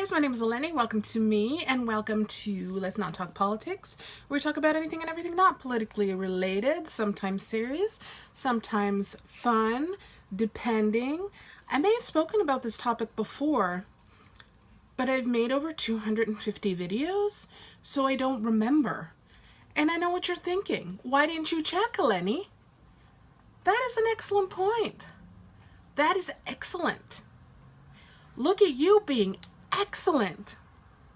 guys, my name is Eleni. Welcome to me and welcome to Let's Not Talk Politics, where we talk about anything and everything not politically related, sometimes serious, sometimes fun, depending. I may have spoken about this topic before, but I've made over 250 videos, so I don't remember. And I know what you're thinking. Why didn't you check, Eleni? That is an excellent point. That is excellent. Look at you being excellent.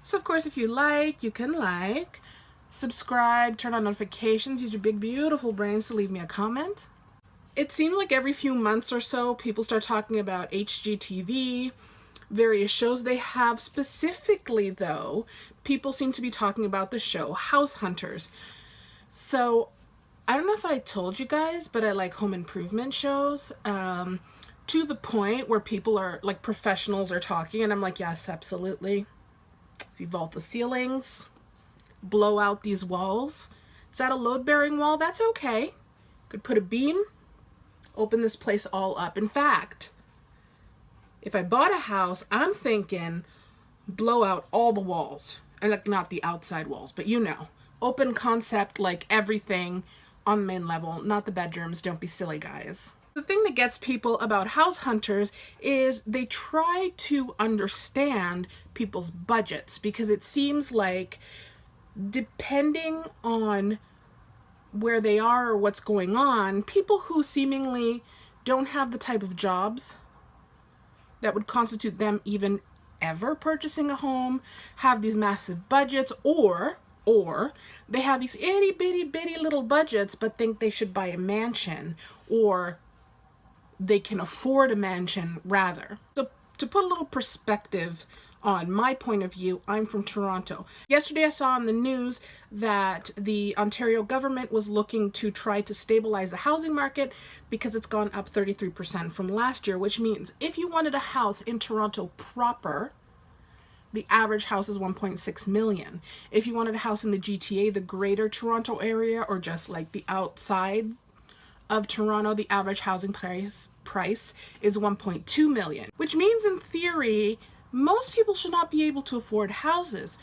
So of course, if you like, you can like, subscribe, turn on notifications, use your big beautiful brains to leave me a comment. It seems like every few months or so people start talking about HGTV, various shows they have. Specifically though, people seem to be talking about the show House Hunters. So I don't know if I told you guys, but I like home improvement shows. To the point where people are like professionals are talking and I'm like, yes, absolutely. If you vault the ceilings, blow out these walls. Is that a load-bearing wall? That's okay. Could put a beam, open this place all up. In fact, if I bought a house, I'm thinking blow out all the walls. And like not the outside walls, but you know, open concept, like everything on the main level, not the bedrooms. Don't be silly, guys. The thing that gets people about House Hunters is they try to understand people's budgets, because it seems like depending on where they are or what's going on, people who seemingly don't have the type of jobs that would constitute them even ever purchasing a home have these massive budgets, or they have these itty bitty little budgets but think they should buy a mansion, or they can afford a mansion rather. So to put a little perspective on my point of view, I'm from Toronto. Yesterday I saw on the news that the Ontario government was looking to try to stabilize the housing market because it's gone up 33% from last year, which means if you wanted a house in Toronto proper, the average house is 1.6 million. If you wanted a house in the GTA, the greater Toronto area, or just like the outside of Toronto, the average housing price is 1.2 million, which means in theory, most people should not be able to afford houses.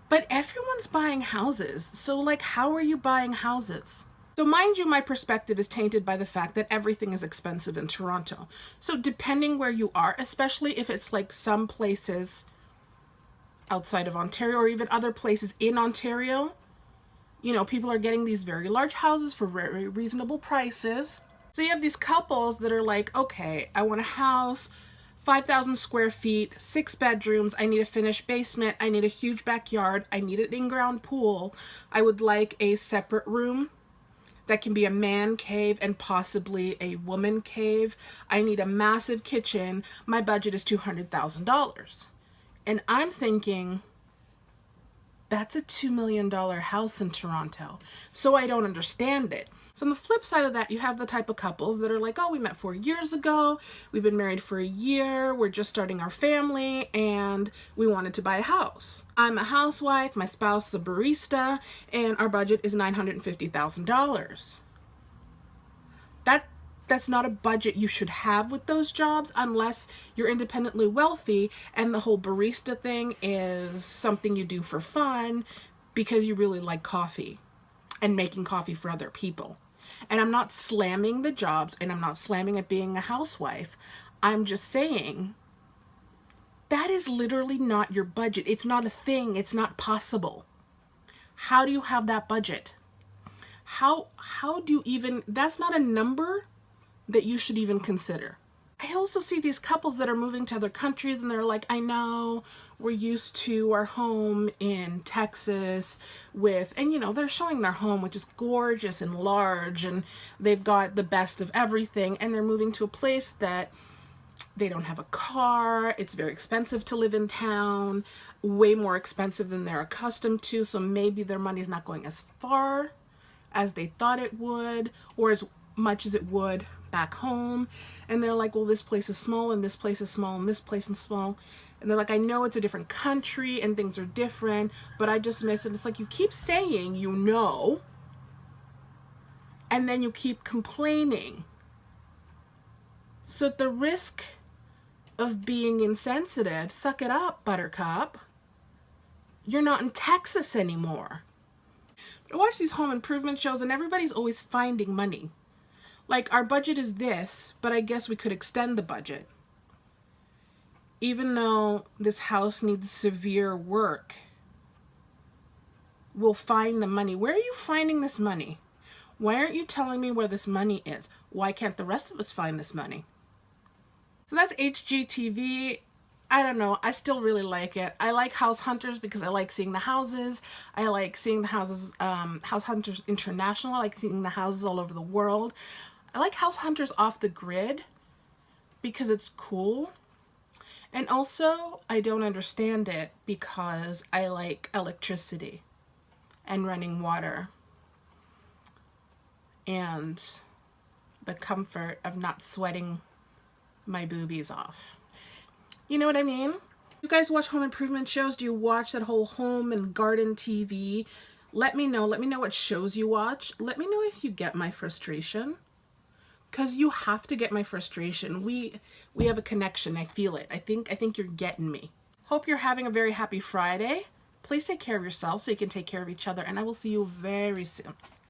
But everyone's buying houses. So like, how are you buying houses? So mind you, my perspective is tainted by the fact that everything is expensive in Toronto. So depending where you are, especially if it's like some places outside of Ontario or even other places in Ontario, you know, people are getting these very large houses for very reasonable prices. So you have these couples that are like, okay, I want a house, 5,000 square feet, 6 bedrooms, I need a finished basement, I need a huge backyard, I need an in-ground pool, I would like a separate room that can be a man cave and possibly a woman cave, I need a massive kitchen, my budget is $200,000. And I'm thinking, that's a $2 million house in Toronto. So I don't understand it. So on the flip side of that, you have the type of couples that are like, oh, we met 4 years ago, we've been married for a year, we're just starting our family, and we wanted to buy a house. I'm a housewife, my spouse is a barista, and our budget is $950,000. That's not a budget you should have with those jobs unless you're independently wealthy and the whole barista thing is something you do for fun because you really like coffee and making coffee for other people. And I'm not slamming the jobs and I'm not slamming it being a housewife. I'm just saying that is literally not your budget. It's not a thing. It's not possible. How do you have that budget? How do you even, that's not a number that you should even consider. I also see these couples that are moving to other countries and they're like, I know we're used to our home in Texas with, and you know, they're showing their home, which is gorgeous and large, and they've got the best of everything, and they're moving to a place that they don't have a car, it's very expensive to live in town, way more expensive than they're accustomed to, so maybe their money's not going as far as they thought it would, or as much as it would back home. And they're like, well, this place is small and this place is small and this place is small, and they're like, I know it's a different country and things are different, but I just miss it. It's like you keep saying you know, and then you keep complaining. So at the risk of being insensitive. Suck it up, Buttercup. You're not in Texas anymore. I watch these home improvement shows and everybody's always finding money. Like, our budget is this, but I guess we could extend the budget. Even though this house needs severe work, we'll find the money. Where are you finding this money? Why aren't you telling me where this money is? Why can't the rest of us find this money? So that's HGTV. I don't know. I still really like it. I like House Hunters because I like seeing the houses. I like seeing the houses, House Hunters International. I like seeing the houses all over the world. I like House Hunters Off the Grid because it's cool. And also, I don't understand it because I like electricity and running water and the comfort of not sweating my boobies off. You know what I mean? You guys watch home improvement shows? Do you watch that whole home and garden TV? Let me know. Let me know what shows you watch. Let me know if you get my frustration. Because you have to get my frustration. We have a connection. I feel it. I think you're getting me. Hope you're having a very happy Friday. Please take care of yourself so you can take care of each other. And I will see you very soon.